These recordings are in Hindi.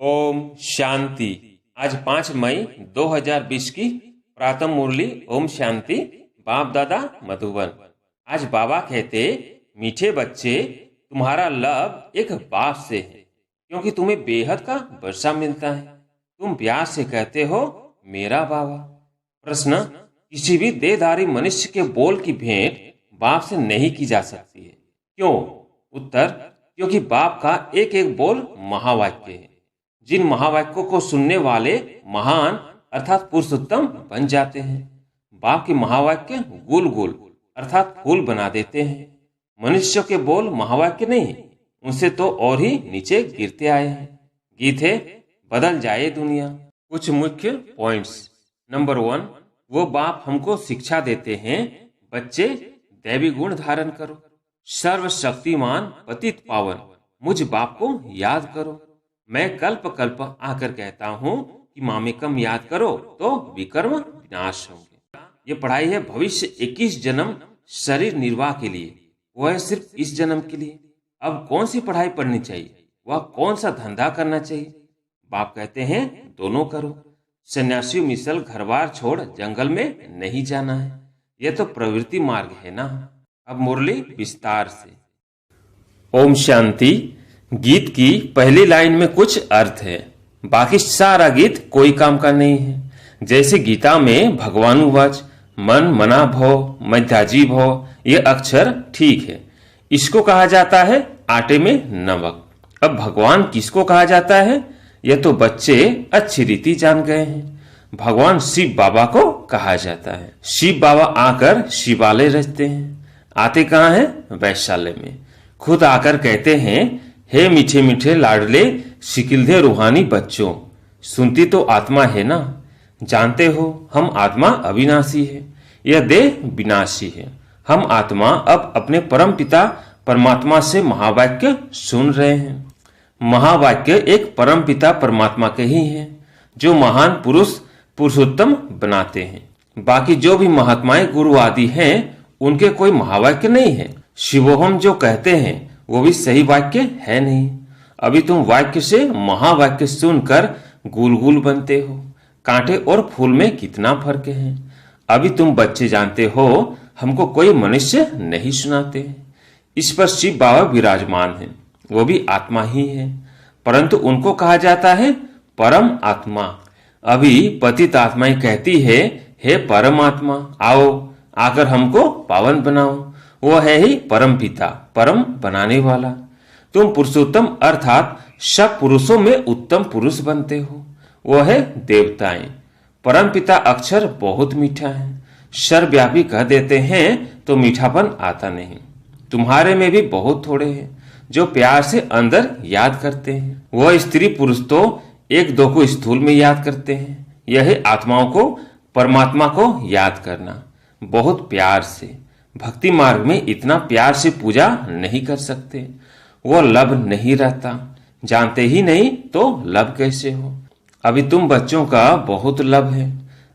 ओम शांति। आज 5 मई 2020 की प्रातः मुरली ओम शांति बाप दादा मधुबन। आज बाबा कहते, मीठे बच्चे, तुम्हारा लव एक बाप से है क्योंकि तुम्हें बेहद का वर्षा मिलता है। तुम प्यार से कहते हो मेरा बाबा। प्रश्न, किसी भी देहधारी मनुष्य के बोल की भेंट बाप से नहीं की जा सकती है। क्यों? उत्तर, क्योंकि बाप का एक एक बोल महावाक्य है। जिन महावाक्यों को सुनने वाले महान अर्थात पुरुषोत्तम बन जाते हैं। बाप के महावाक्य गुल गुल अर्थात फूल बना देते हैं। मनुष्य के बोल महावाक्य नहीं, उनसे तो और ही नीचे गिरते आए हैं। गीत है, बदल जाए दुनिया। कुछ मुख्य पॉइंट्स। नंबर 1, वो बाप हमको शिक्षा देते हैं, बच्चे दैवी गुण धारण करो, सर्वशक्तिमान पतित पावन मुझ बाप को याद करो। मैं कल्प कल्प आकर कहता हूँ कि मामे कम याद करो तो विकर्म विनाश होंगे। ये पढ़ाई है भविष्य 21 जन्म शरीर निर्वाह के लिए, वह है सिर्फ इस जन्म के लिए। अब कौन सी पढ़ाई पढ़नी चाहिए, वह कौन सा धंधा करना चाहिए? बाप कहते हैं दोनों करो। सन्यासी मिसल घर बार छोड़ जंगल में नहीं जाना है, यह तो प्रवृत्ति मार्ग है ना। अब मुरली विस्तार से। ओम शांति। गीत की पहली लाइन में कुछ अर्थ है, बाकी सारा गीत कोई काम का नहीं है। जैसे गीता में भगवानुवाच मन मना भव मध्याजी भव, ये अक्षर ठीक है, इसको कहा जाता है आटे में नमक। अब भगवान किसको कहा जाता है, यह तो बच्चे अच्छी रीति जान गए हैं। भगवान शिव बाबा को कहा जाता है। शिव बाबा आकर शिवालय रचते हैं। आते कहाँ हैं? वैशाल्य में। खुद आकर कहते हैं, हे मीठे मीठे लाडले शिकिलधे रूहानी बच्चों, सुनती तो आत्मा है ना। जानते हो हम आत्मा अविनाशी है, यह देह विनाशी है। हम आत्मा अब अपने परम पिता परमात्मा से महावाक्य सुन रहे हैं। महावाक्य एक परम पिता परमात्मा के ही है, जो महान पुरुष पुरुषोत्तम बनाते हैं। बाकी जो भी महात्माएं गुरु आदि हैं, उनके कोई महावाक्य नहीं है। शिवोहम जो कहते हैं वो भी सही वाक्य है नहीं। अभी तुम वाक्य से महावाक्य सुनकर गुलगुल बनते हो। कांटे और फूल में कितना फर्क है। अभी तुम बच्चे जानते हो, हमको कोई मनुष्य नहीं सुनाते। इस पर शिव बाबा विराजमान है, वो भी आत्मा ही है, परंतु उनको कहा जाता है परम आत्मा। अभी पतित आत्माएं कहती है, हे परमात्मा आओ, आकर हमको पावन बनाओ। वो है ही परम पिता, परम बनाने वाला। तुम पुरुषोत्तम अर्थात सब पुरुषों में उत्तम पुरुष बनते हो, वो है देवताएं। परम पिता अक्षर बहुत मीठा है, सर्वव्यापी कह देते हैं तो मीठापन आता नहीं। तुम्हारे में भी बहुत थोड़े हैं जो प्यार से अंदर याद करते हैं। वह स्त्री पुरुष तो एक दो को स्थूल में याद करते हैं। यह आत्माओं को परमात्मा को याद करना बहुत प्यार से। भक्ति मार्ग में इतना प्यार से पूजा नहीं कर सकते, वो लब नहीं रहता। जानते ही नहीं तो लब कैसे हो। अभी तुम बच्चों का बहुत लब है।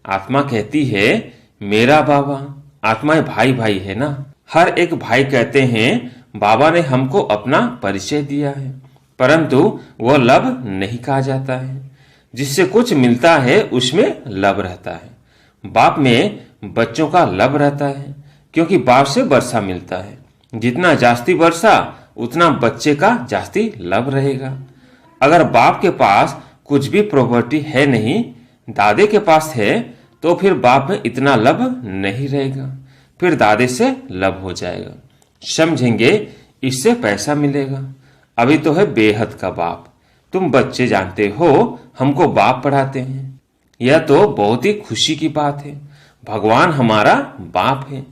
आत्मा कहती है मेरा बाबा। आत्माएं भाई भाई है ना। हर एक भाई कहते हैं बाबा ने हमको अपना परिचय दिया है, परंतु वह लब नहीं कहा जाता है। जिससे कुछ मिलता है उसमें लब रहता है। बाप में बच्चों का लब रहता है, क्योंकि बाप से वर्षा मिलता है। जितना जास्ती वर्षा उतना बच्चे का जास्ती लब रहेगा। अगर बाप के पास कुछ भी प्रॉपर्टी है नहीं, दादे के पास है, तो फिर बाप में इतना लब नहीं रहेगा, फिर दादे से लब हो जाएगा। समझेंगे, इससे पैसा मिलेगा। अभी तो है बेहद का बाप। तुम बच्चे जानते हो हमको बाप पढ़ाते हैं, यह तो बहुत ही खुशी की बात है। भगवान हमारा बाप है।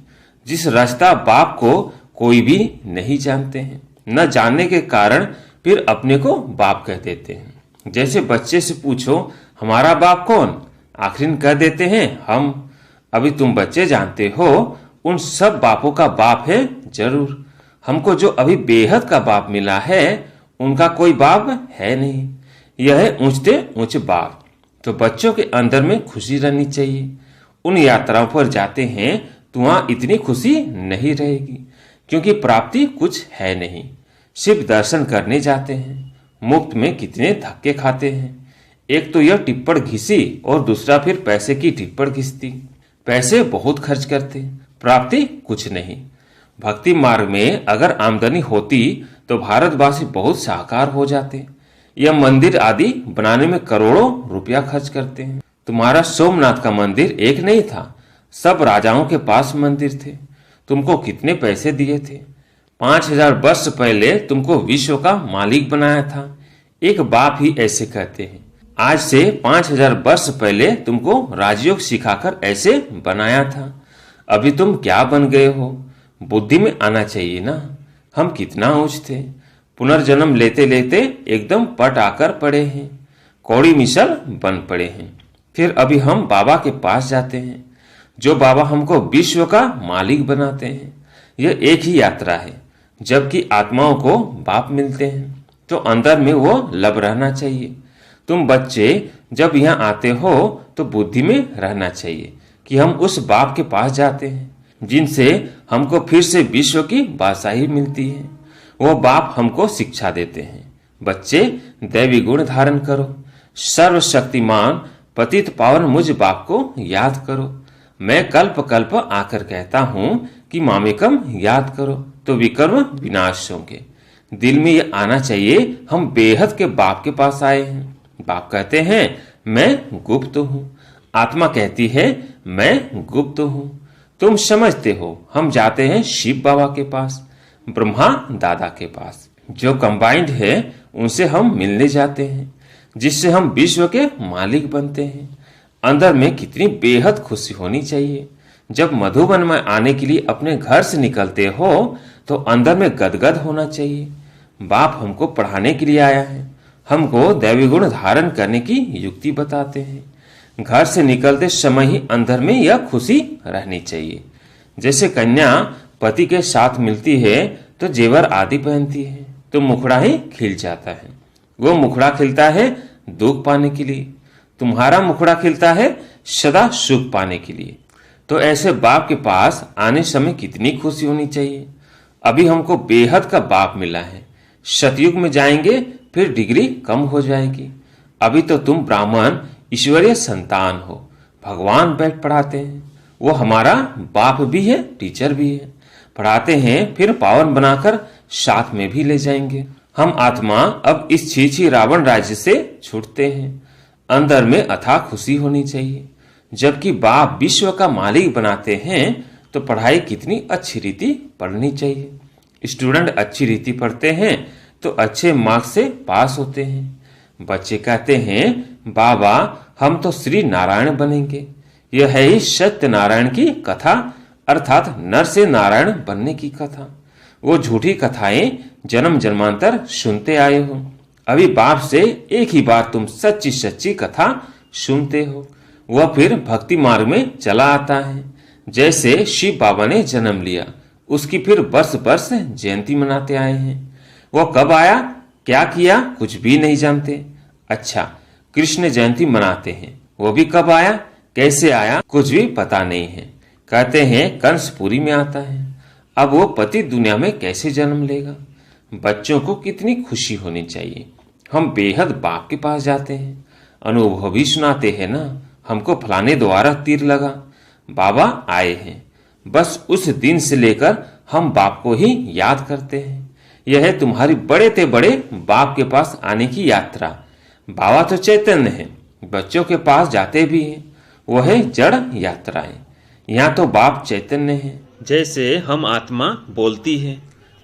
जिस रास्ता बाप को कोई भी नहीं जानते हैं, न जानने के कारण फिर अपने को बाप कह देते हैं। जैसे बच्चे से पूछो हमारा बाप कौन, आखिर कह देते हैं हम। अभी तुम बच्चे जानते हो उन सब बापों का बाप है जरूर। हमको जो अभी बेहद का बाप मिला है, उनका कोई बाप है नहीं। यह है ऊंचते ऊंचे बाप। तो बच्चों के अंदर में खुशी रहनी चाहिए। उन यात्राओं पर जाते हैं तो वहां इतनी खुशी नहीं रहेगी, क्योंकि प्राप्ति कुछ है नहीं। सिर्फ दर्शन करने जाते हैं। मुफ्त में कितने धक्के खाते हैं। एक तो यह टिप्पण घिसी और दूसरा फिर पैसे की टिप्पण घिसती। पैसे बहुत खर्च करते, प्राप्ति कुछ नहीं। भक्ति मार्ग में अगर आमदनी होती तो भारतवासी बहुत साकार हो जाते। यह मंदिर आदि बनाने में करोड़ों रुपया खर्च करते हैं। तुम्हारा सोमनाथ का मंदिर एक नहीं था, सब राजाओं के पास मंदिर थे। तुमको कितने पैसे दिए थे? 5000 वर्ष पहले तुमको विश्व का मालिक बनाया था। एक बाप ही ऐसे कहते हैं। आज से 5000 वर्ष पहले तुमको राजयोग सिखाकर ऐसे बनाया था। अभी तुम क्या बन गए हो? बुद्धि में आना चाहिए ना। हम कितना ऊंच थे, पुनर्जन्म लेते लेते एकदम पट आकर पड़े हैं, कौड़ी मिसल बन पड़े हैं। फिर अभी हम बाबा के पास जाते हैं, जो बाबा हमको विश्व का मालिक बनाते हैं। यह एक ही यात्रा है। जबकि आत्माओं को बाप मिलते हैं तो अंदर में वो लब रहना चाहिए। तुम बच्चे जब यहाँ आते हो तो बुद्धि में रहना चाहिए कि हम उस बाप के पास जाते हैं जिनसे हमको फिर से विश्व की बादशाही मिलती है। वो बाप हमको शिक्षा देते हैं, बच्चे दैवी गुण धारण करो, सर्वशक्तिमान पतित पावन मुझ बाप को याद करो। मैं कल्प कल्प आकर कहता हूँ कि मामेकम याद करो तो विकर्म विनाश होंगे। दिल में ये आना चाहिए हम बेहद के बाप के पास आए हैं। बाप कहते हैं मैं गुप्त हूँ, आत्मा कहती है मैं गुप्त हूँ। तुम समझते हो हम जाते हैं शिव बाबा के पास, ब्रह्मा दादा के पास। जो कंबाइंड है उनसे हम मिलने जाते हैं, जिससे हम विश्व के मालिक बनते हैं। अंदर में कितनी बेहद खुशी होनी चाहिए। जब मधुबन में आने के लिए अपने घर से निकलते हो तो अंदर में गदगद होना चाहिए। बाप हमको पढ़ाने के लिए आया है, हमको दैवी गुण धारण करने की युक्ति बताते हैं। घर से निकलते समय ही अंदर में यह खुशी रहनी चाहिए। जैसे कन्या पति के साथ मिलती है तो जेवर आदि पहनती है तो मुखड़ा ही खिल जाता है। वो मुखड़ा खिलता है दुख पाने के लिए, तुम्हारा मुखड़ा खिलता है सदा सुख पाने के लिए। तो ऐसे बाप के पास आने समय कितनी खुशी होनी चाहिए। अभी हमको बेहद का बाप मिला है, सतयुग में जाएंगे फिर डिग्री कम हो जाएगी। अभी तो तुम ब्राह्मण ईश्वरीय संतान हो, भगवान बैठ पढ़ाते हैं। वो हमारा बाप भी है, टीचर भी है, पढ़ाते हैं फिर पावन बनाकर साथ में भी ले जाएंगे। हम आत्मा अब इस छीछी रावण राज्य से छूटते हैं। अंदर में अथाह खुशी होनी चाहिए। जबकि बाप विश्व का मालिक बनाते हैं तो पढ़ाई कितनी अच्छी रीति पढ़नी चाहिए। स्टूडेंट अच्छी रीति पढ़ते हैं तो अच्छे मार्क्स से पास होते हैं। बच्चे कहते हैं बाबा हम तो श्री नारायण बनेंगे। यह है ही सत्यनारायण की कथा, अर्थात नर से नारायण बनने की कथा। वो झूठी कथाएं जन्म जन्मांतर सुनते आए हो। अभी बाप से एक ही बार तुम सच्ची सच्ची कथा सुनते हो, वह फिर भक्ति मार्ग में चला आता है। जैसे शिव बाबा ने जन्म लिया, उसकी फिर वर्ष वर्ष जयंती मनाते आए हैं। वह कब आया, क्या किया, कुछ भी नहीं जानते। अच्छा, कृष्ण जयंती मनाते हैं, वो भी कब आया, कैसे आया, कुछ भी पता नहीं है। कहते हैं कंसपुरी में आता है। अब वो पति दुनिया में कैसे जन्म लेगा। बच्चों को कितनी खुशी होनी चाहिए। हम बेहद बाप के पास जाते हैं, अनुभव भी सुनाते हैं ना, हमको फलाने द्वारा तीर लगा, बाबा आए हैं। बस उस दिन से लेकर हम बाप को ही याद करते हैं। यह है तुम्हारी बड़े ते बड़े बाप के पास आने की यात्रा। बाबा तो चैतन्य है, बच्चों के पास जाते भी हैं, वह है जड़ यात्राएं। यहाँ तो बाप चैतन्य है। जैसे हम आत्मा बोलती है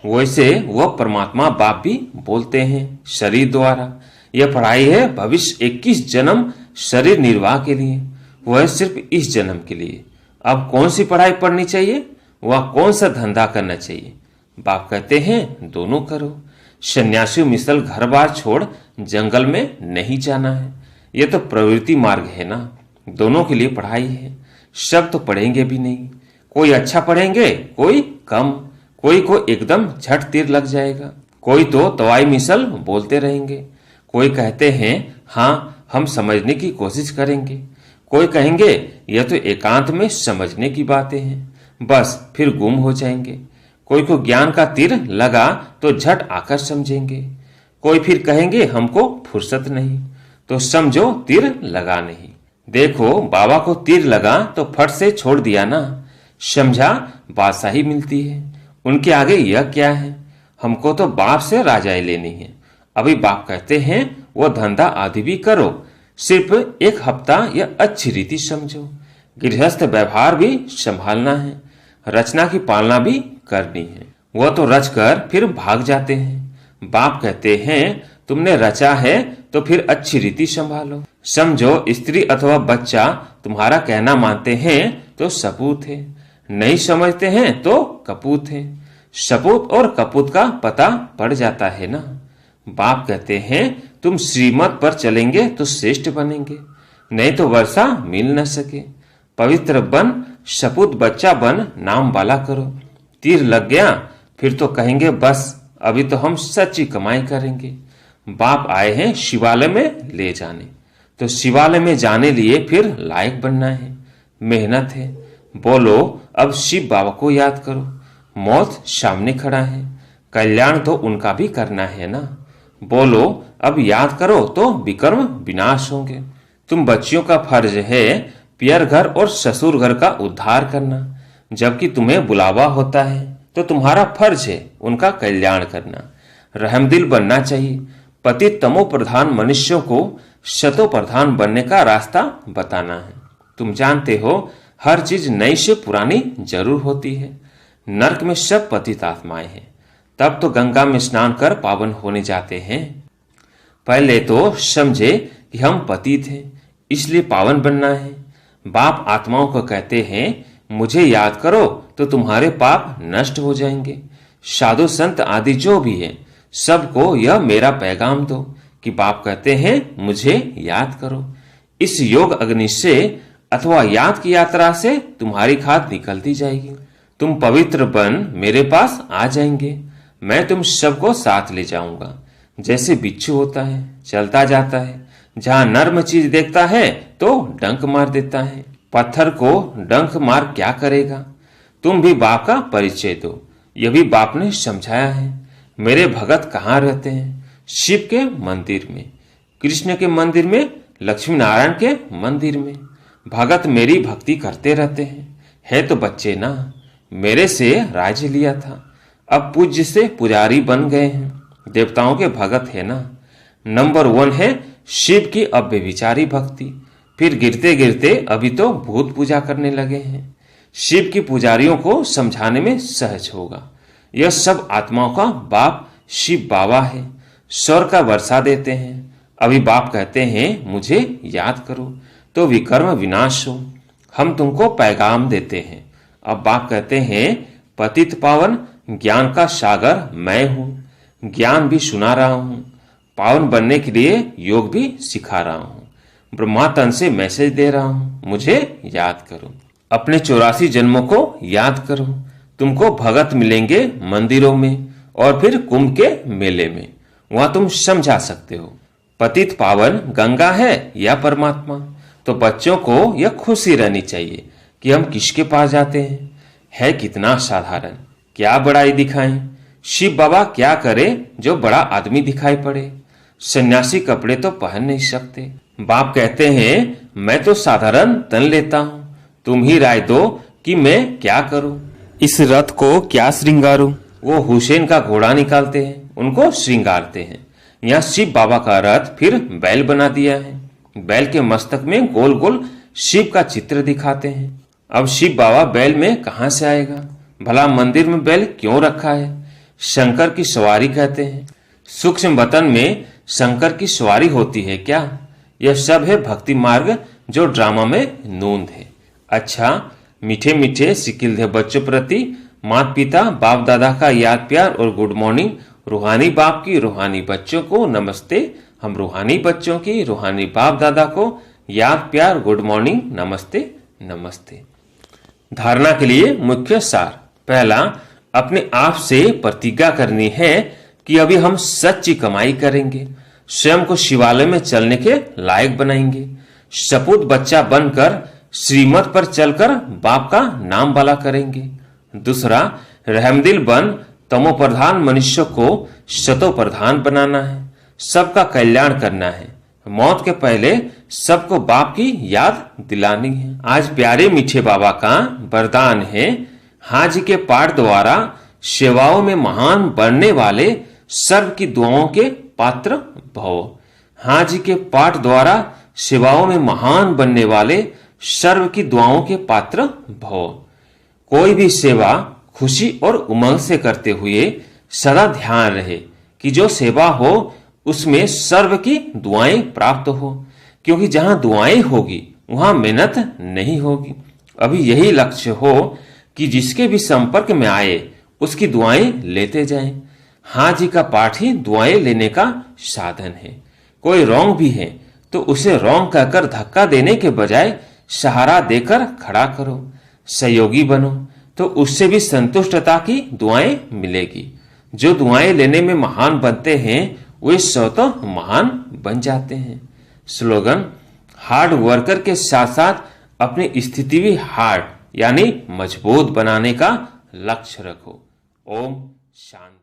वैसे वह परमात्मा बाप भी बोलते हैं शरीर द्वारा। यह पढ़ाई है भविष्य 21 जन्म शरीर निर्वाह के लिए, वह सिर्फ इस जन्म के लिए। अब कौन सी पढ़ाई पढ़नी चाहिए, वह कौन सा धंधा करना चाहिए। बाप कहते हैं दोनों करो। सन्यासी मिसल घर बार छोड़ जंगल में नहीं जाना है। यह तो प्रवृत्ति मार्ग है ना, दोनों के लिए पढ़ाई है। सब तो पढ़ेंगे भी नहीं, कोई अच्छा पढ़ेंगे, कोई कम, कोई को एकदम झट तीर लग जाएगा, कोई तो तवाई मिसल बोलते रहेंगे। कोई कहते हैं हाँ हम समझने की कोशिश करेंगे, कोई कहेंगे यह तो एकांत में समझने की बातें हैं, बस फिर गुम हो जाएंगे। कोई को ज्ञान का तीर लगा तो झट आकर समझेंगे। कोई फिर कहेंगे हमको फुर्सत नहीं, तो समझो तीर लगा नहीं। देखो बाबा को तीर लगा तो फट से छोड़ दिया ना, समझा बादशाही मिलती है। उनके आगे यह क्या है, हमको तो बाप से राजाई लेनी है। अभी बाप कहते हैं वो धंधा आदि भी करो, सिर्फ एक हफ्ता या अच्छी रीति समझो। गृहस्थ व्यवहार भी संभालना है, रचना की पालना भी करनी है। वो तो रच कर फिर भाग जाते हैं। बाप कहते हैं तुमने रचा है तो फिर अच्छी रीति संभालो। समझो स्त्री अथवा बच्चा तुम्हारा कहना मानते हैं तो सपूत है, नहीं समझते हैं तो कपूत है। सपूत और कपूत का पता पड़ जाता है ना। बाप कहते हैं तुम श्रीमत पर चलेंगे तो श्रेष्ठ बनेंगे, नहीं तो वर्षा मिल न सके। पवित्र बन, सपूत बच्चा बन, नाम वाला करो। तीर लग गया फिर तो कहेंगे बस अभी तो हम सच्ची कमाई करेंगे। बाप आए हैं शिवालय में ले जाने, तो शिवालय में जाने लिए फिर लायक बनना है, मेहनत है। बोलो अब शिव बाबा को याद करो, मौत सामने खड़ा है, कल्याण तो उनका भी करना है ना। बोलो अब याद करो तो विकर्म विनाश होंगे। तुम बच्चियों का फर्ज है पियर घर और ससुर घर का उद्धार करना, जबकि तुम्हें बुलावा होता है तो तुम्हारा फर्ज है उनका कल्याण करना। रहमदिल बनना चाहिए। पतित तमो प्रधान मनुष्यों को शतो प्रधान बनने का रास्ता बताना है। तुम जानते हो हर चीज नई से पुरानी जरूर होती है। नरक में सब पतित आत्माएं हैं, तब तो गंगा में स्नान कर पावन होने जाते हैं। पहले तो समझे कि हम पतित हैं, इसलिए पावन बनना है। बाप आत्माओं को कहते हैं मुझे याद करो तो तुम्हारे पाप नष्ट हो जाएंगे। साधु संत आदि जो भी है सबको यह मेरा पैगाम दो कि बाप कहते हैं मुझे याद करो। इस योग अग्नि से अथवा याद की यात्रा से तुम्हारी खाद निकलती जाएगी। तुम पवित्र बन मेरे पास आ जाएंगे, मैं तुम सबको साथ ले जाऊंगा। जैसे बिच्छू होता है, चलता जाता है, जहां नर्म चीज देखता है तो डंक मार देता है। पत्थर को डंक मार क्या करेगा। तुम भी बाप का परिचय दो, यह भी बाप ने समझाया है। मेरे भगत कहाँ रहते हैं? शिव के मंदिर में, कृष्ण के मंदिर में, लक्ष्मी नारायण के मंदिर में। भगत मेरी भक्ति करते रहते हैं। है तो बच्चे ना, मेरे से राज्य लिया था, अब पूज्य से पुजारी बन गए हैं। देवताओं के भगत है ना। नंबर 1 है शिव की अव्यभिचारी भक्ति, फिर गिरते गिरते अभी तो भूत पूजा करने लगे हैं। शिव की पुजारियों को समझाने में सहज होगा। यह सब आत्माओं का बाप शिव बाबा है, स्वर का वर्षा देते हैं। अभी बाप कहते हैं मुझे याद करो तो विकर्म विनाश हो। हम तुमको पैगाम देते हैं। अब बाप कहते हैं पतित पावन ज्ञान का सागर मैं हूं, ज्ञान भी सुना रहा हूं, पावन बनने के लिए योग भी सिखा रहा हूं। ब्रह्मातन से मैसेज दे रहा हूं, मुझे याद करो। अपने 84 जन्मों को याद करो। तुमको भगत मिलेंगे मंदिरों में और फिर कुंभ के मेले में, वहां तुम समझा सकते हो पतित पावन गंगा है या परमात्मा। तो बच्चों को यह खुशी रहनी चाहिए कि हम किसके पास जाते हैं। है कितना साधारण, क्या बड़ाई दिखाएं। शिव बाबा क्या करे जो बड़ा आदमी दिखाई पड़े। सन्यासी कपड़े तो पहन नहीं सकते। बाप कहते हैं मैं तो साधारण तन लेता हूं, तुम ही राय दो कि मैं क्या करूं, इस रथ को क्या श्रृंगारूं। वो हुसैन का घोड़ा निकालते हैं, उनको श्रृंगारते हैं। यहाँ शिव बाबा का रथ फिर बैल बना दिया है। बैल के मस्तक में गोल गोल शिव का चित्र दिखाते हैं। अब शिव बाबा बैल में कहां से आएगा? भला मंदिर में बैल क्यों रखा है? शंकर की सवारी कहते हैं। सूक्ष्म वतन में शंकर की सवारी होती है क्या? यह सब है भक्ति मार्ग जो ड्रामा में नूंद है। अच्छा, मीठे मीठे सिकिलधे बच्चों प्रति माता पिता बाप दादा का याद प्यार और गुड मॉर्निंग। रूहानी बाप की रूहानी बच्चों को नमस्ते। हम रूहानी बच्चों की रूहानी बाप दादा को याद प्यार गुड मॉर्निंग नमस्ते नमस्ते। धारणा के लिए मुख्य सार। पहला, अपने आप से प्रतिज्ञा करनी है कि अभी हम सच्ची कमाई करेंगे, स्वयं को शिवालय में चलने के लायक बनाएंगे, सपूत बच्चा बनकर श्रीमत पर चलकर बाप का नाम वाला करेंगे। दूसरा, रहमदिल बन तमो प्रधान मनुष्य को शतो प्रधान बनाना है, सबका कल्याण करना है। मौत के पहले सबको बाप की याद दिलानी है। आज प्यारे मीठे बाबा का वरदान है, हाँ जी के पाठ द्वारा सेवाओं में महान बनने वाले सर्व की दुआओं के पात्र भव। हाँ जी के पाठ द्वारा सेवाओं में महान बनने वाले सर्व की दुआओं के पात्र भव। कोई भी सेवा खुशी और उमंग से करते हुए सदा ध्यान रहे कि जो सेवा हो उसमें सर्व की दुआएं प्राप्त हो, क्योंकि जहां दुआएं होगी वहां मेहनत नहीं होगी। अभी यही लक्ष्य हो कि जिसके भी संपर्क में आए उसकी दुआएं लेते जाएं। हाँ जी का पाठ ही दुआएं लेने का साधन है। कोई रोंग भी है तो उसे रोंग कहकर धक्का देने के बजाय सहारा देकर खड़ा करो, सहयोगी बनो, तो उससे भी संतुष्टता की दुआएं मिलेगी। जो दुआएं लेने में महान बनते हैं वे स्वतः महान बन जाते हैं। स्लोगन, हार्ड वर्कर के साथ साथ अपनी स्थिति भी हार्ड यानी मजबूत बनाने का लक्ष्य रखो। ओम शांति।